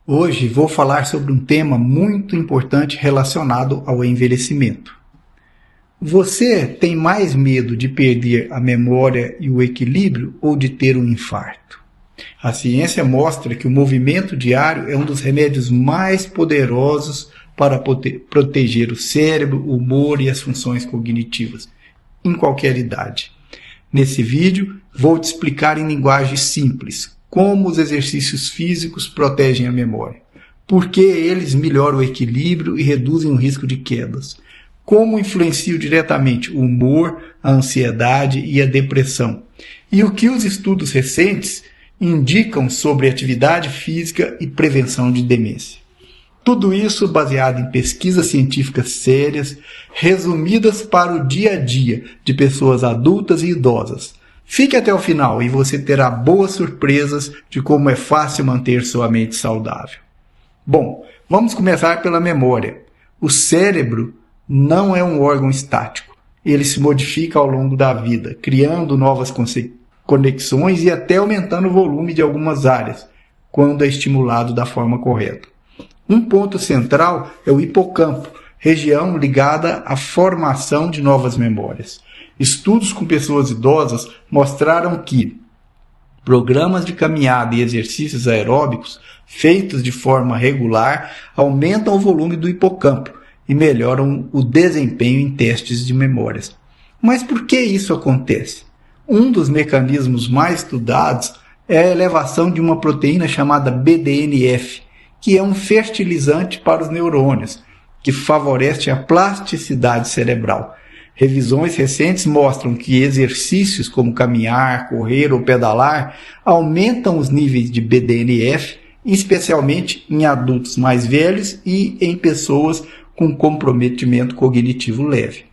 Hoje vou falar sobre um tema muito importante relacionado ao envelhecimento. Você tem mais medo de perder a memória e o equilíbrio ou de ter um infarto? A ciência mostra que o movimento diário é um dos remédios mais poderosos para proteger o cérebro, o humor e as funções cognitivas, em qualquer idade. Nesse vídeo, vou te explicar em linguagem simples como os exercícios físicos protegem a memória, por que eles melhoram o equilíbrio e reduzem o risco de quedas, como influenciam diretamente o humor, a ansiedade e a depressão, e o que os estudos recentes indicam sobre atividade física e prevenção de demência. Tudo isso baseado em pesquisas científicas sérias, resumidas para o dia a dia de pessoas adultas e idosas. Fique até o final e você terá boas surpresas de como é fácil manter sua mente saudável. Bom, vamos começar pela memória. O cérebro não é um órgão estático. Ele se modifica ao longo da vida, criando novas conexões e até aumentando o volume de algumas áreas, quando é estimulado da forma correta. Um ponto central é o hipocampo, região ligada à formação de novas memórias. Estudos com pessoas idosas mostraram que programas de caminhada e exercícios aeróbicos feitos de forma regular aumentam o volume do hipocampo e melhoram o desempenho em testes de memórias. Mas por que isso acontece? Um dos mecanismos mais estudados é a elevação de uma proteína chamada BDNF, que é um fertilizante para os neurônios, que favorece a plasticidade cerebral. Revisões recentes mostram que exercícios como caminhar, correr ou pedalar aumentam os níveis de BDNF, especialmente em adultos mais velhos e em pessoas com comprometimento cognitivo leve.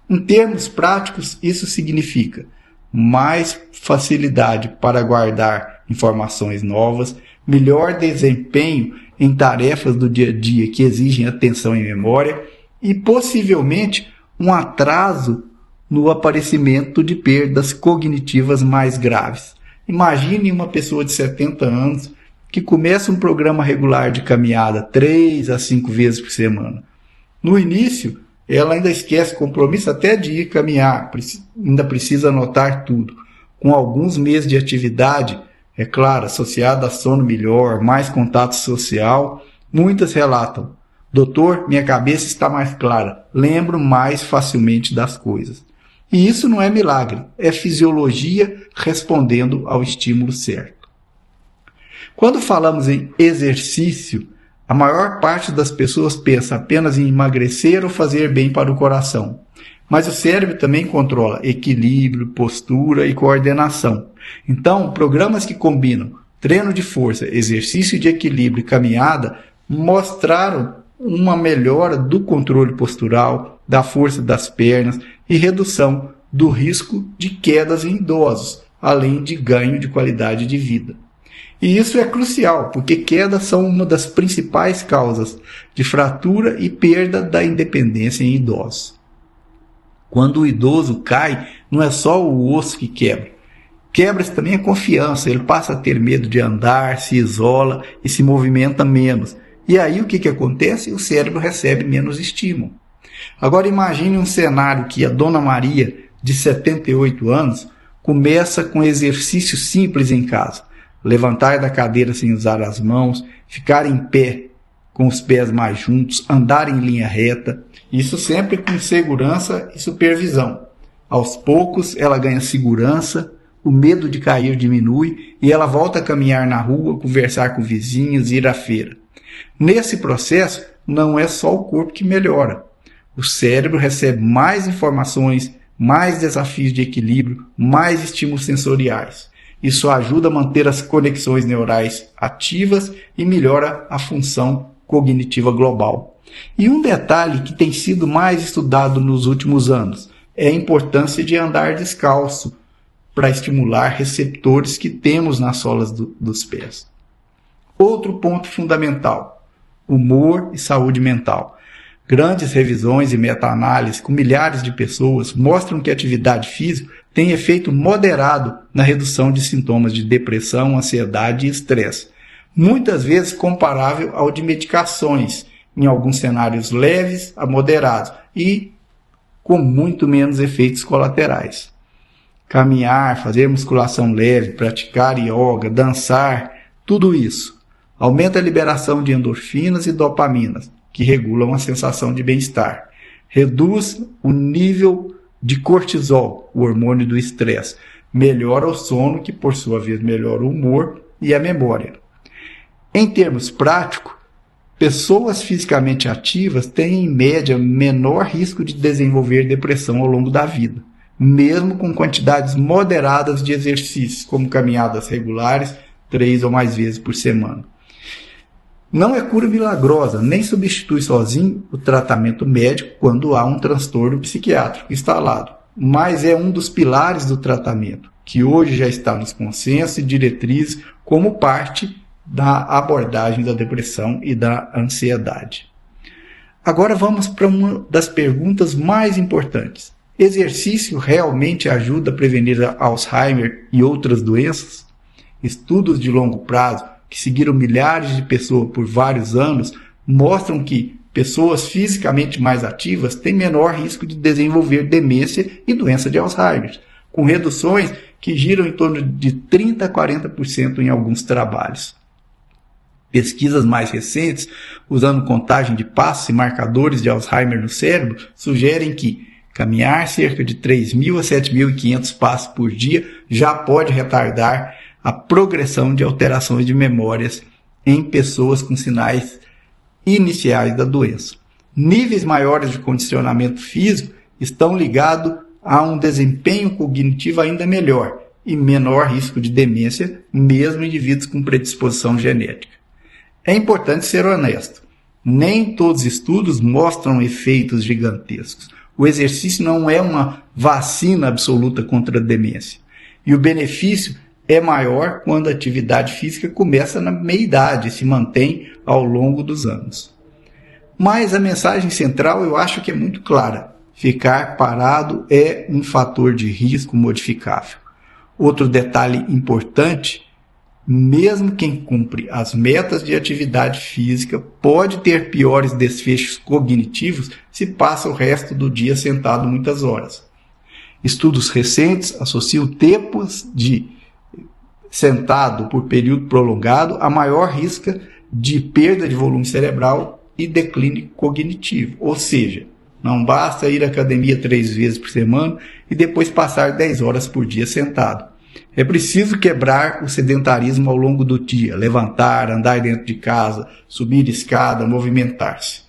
Em termos práticos, isso significa mais facilidade para guardar informações novas, melhor desempenho em tarefas do dia a dia que exigem atenção e memória e possivelmente um atraso no aparecimento de perdas cognitivas mais graves. Imagine uma pessoa de 70 anos que começa um programa regular de caminhada 3 a 5 vezes por semana. No início, ela ainda esquece compromisso até de ir caminhar, ainda precisa anotar tudo. Com alguns meses de atividade, é claro, associada a sono melhor, mais contato social, muitas relatam: doutor, minha cabeça está mais clara, lembro mais facilmente das coisas. E isso não é milagre, é fisiologia respondendo ao estímulo certo. Quando falamos em exercício, a maior parte das pessoas pensa apenas em emagrecer ou fazer bem para o coração. Mas o cérebro também controla equilíbrio, postura e coordenação. Então, programas que combinam treino de força, exercício de equilíbrio e caminhada mostraram uma melhora do controle postural, da força das pernas e redução do risco de quedas em idosos, além de ganho de qualidade de vida. E isso é crucial, porque quedas são uma das principais causas de fratura e perda da independência em idosos. Quando o idoso cai, não é só o osso que quebra. Quebra-se também a confiança, ele passa a ter medo de andar, se isola e se movimenta menos. E aí o que acontece? O cérebro recebe menos estímulo. Agora imagine um cenário que a Dona Maria, de 78 anos, começa com exercícios simples em casa. Levantar da cadeira sem usar as mãos, ficar em pé com os pés mais juntos, andar em linha reta. Isso sempre com segurança e supervisão. Aos poucos ela ganha segurança, o medo de cair diminui e ela volta a caminhar na rua, conversar com vizinhos, ir à feira. Nesse processo, não é só o corpo que melhora. O cérebro recebe mais informações, mais desafios de equilíbrio, mais estímulos sensoriais. Isso ajuda a manter as conexões neurais ativas e melhora a função cognitiva global. E um detalhe que tem sido mais estudado nos últimos anos é a importância de andar descalço para estimular receptores que temos nas solas dos pés. Outro ponto fundamental: humor e saúde mental. Grandes revisões e meta-análises com milhares de pessoas mostram que a atividade física tem efeito moderado na redução de sintomas de depressão, ansiedade e estresse. muitas vezes comparável ao de medicações, em alguns cenários leves a moderados e com muito menos efeitos colaterais. Caminhar, fazer musculação leve, praticar yoga, dançar, tudo isso aumenta a liberação de endorfinas e dopaminas, que regulam a sensação de bem-estar. Reduz o nível de cortisol, o hormônio do estresse. Melhora o sono, que por sua vez melhora o humor e a memória. Em termos práticos, pessoas fisicamente ativas têm, em média, menor risco de desenvolver depressão ao longo da vida, mesmo com quantidades moderadas de exercícios, como caminhadas regulares, 3 ou mais vezes por semana. Não é cura milagrosa, nem substitui sozinho o tratamento médico quando há um transtorno psiquiátrico instalado, mas é um dos pilares do tratamento, que hoje já está nos consensos e diretrizes como parte da abordagem da depressão e da ansiedade. Agora vamos para uma das perguntas mais importantes. Exercício realmente ajuda a prevenir Alzheimer e outras doenças? Estudos de longo prazo, que seguiram milhares de pessoas por vários anos, mostram que pessoas fisicamente mais ativas têm menor risco de desenvolver demência e doença de Alzheimer, com reduções que giram em torno de 30% a 40% em alguns trabalhos. Pesquisas mais recentes, usando contagem de passos e marcadores de Alzheimer no cérebro, sugerem que caminhar cerca de 3.000 a 7.500 passos por dia já pode retardar a progressão de alterações de memórias em pessoas com sinais iniciais da doença. Níveis maiores de condicionamento físico estão ligados a um desempenho cognitivo ainda melhor e menor risco de demência, mesmo em indivíduos com predisposição genética. É importante ser honesto. Nem todos os estudos mostram efeitos gigantescos. O exercício não é uma vacina absoluta contra a demência. E o benefício é maior quando a atividade física começa na meia-idade e se mantém ao longo dos anos. Mas a mensagem central eu acho que é muito clara. Ficar parado é um fator de risco modificável. Outro detalhe importante: mesmo quem cumpre as metas de atividade física pode ter piores desfechos cognitivos se passa o resto do dia sentado muitas horas. Estudos recentes associam tempos de sentado por período prolongado a maior risco de perda de volume cerebral e declínio cognitivo. Ou seja, não basta ir à academia 3 vezes por semana e depois passar 10 horas por dia sentado. É preciso quebrar o sedentarismo ao longo do dia, levantar, andar dentro de casa, subir escada, movimentar-se.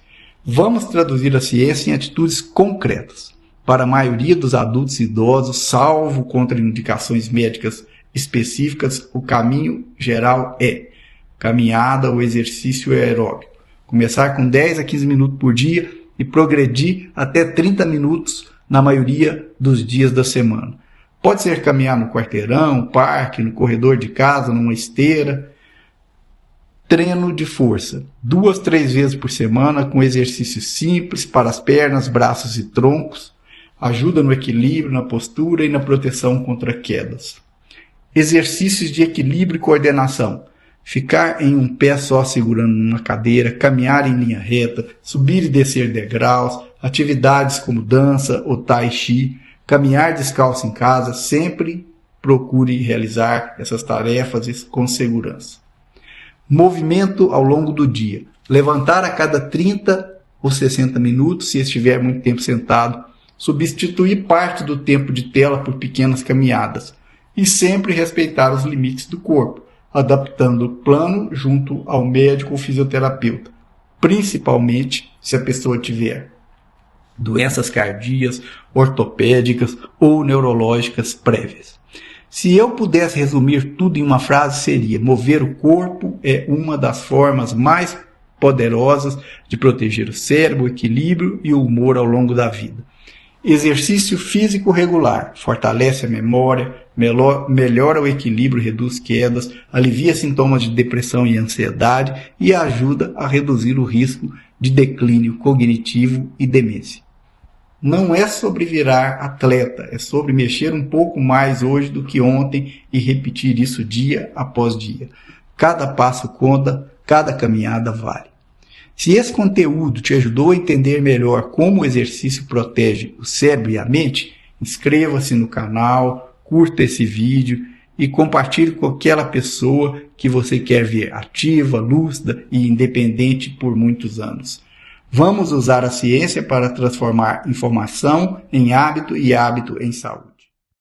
Vamos traduzir a ciência em atitudes concretas. Para a maioria dos adultos e idosos, salvo contraindicações médicas específicas, o caminho geral é caminhada ou exercício aeróbico. Começar com 10 a 15 minutos por dia e progredir até 30 minutos na maioria dos dias da semana. Pode ser caminhar no quarteirão, parque, no corredor de casa, numa esteira. Treino de força, 2 a 3 vezes por semana, com exercícios simples para as pernas, braços e troncos. Ajuda no equilíbrio, na postura e na proteção contra quedas. Exercícios de equilíbrio e coordenação. Ficar em um pé só segurando uma cadeira, caminhar em linha reta, subir e descer degraus, atividades como dança ou tai chi, caminhar descalço em casa, sempre procure realizar essas tarefas com segurança. Movimento ao longo do dia. Levantar a cada 30 ou 60 minutos, se estiver muito tempo sentado. Substituir parte do tempo de tela por pequenas caminhadas. E sempre respeitar os limites do corpo, adaptando o plano junto ao médico ou fisioterapeuta, principalmente se a pessoa tiver doenças cardíacas, ortopédicas ou neurológicas prévias. Se eu pudesse resumir tudo em uma frase, seria: mover o corpo é uma das formas mais poderosas de proteger o cérebro, o equilíbrio e o humor ao longo da vida. Exercício físico regular fortalece a memória, melhora o equilíbrio, reduz quedas, alivia sintomas de depressão e ansiedade e ajuda a reduzir o risco de declínio cognitivo e demência. Não é sobre virar atleta, é sobre mexer um pouco mais hoje do que ontem e repetir isso dia após dia. Cada passo conta, cada caminhada vale. Se esse conteúdo te ajudou a entender melhor como o exercício protege o cérebro e a mente, inscreva-se no canal, curta esse vídeo e compartilhe com aquela pessoa que você quer ver ativa, lúcida e independente por muitos anos. Vamos usar a ciência para transformar informação em hábito e hábito em saúde.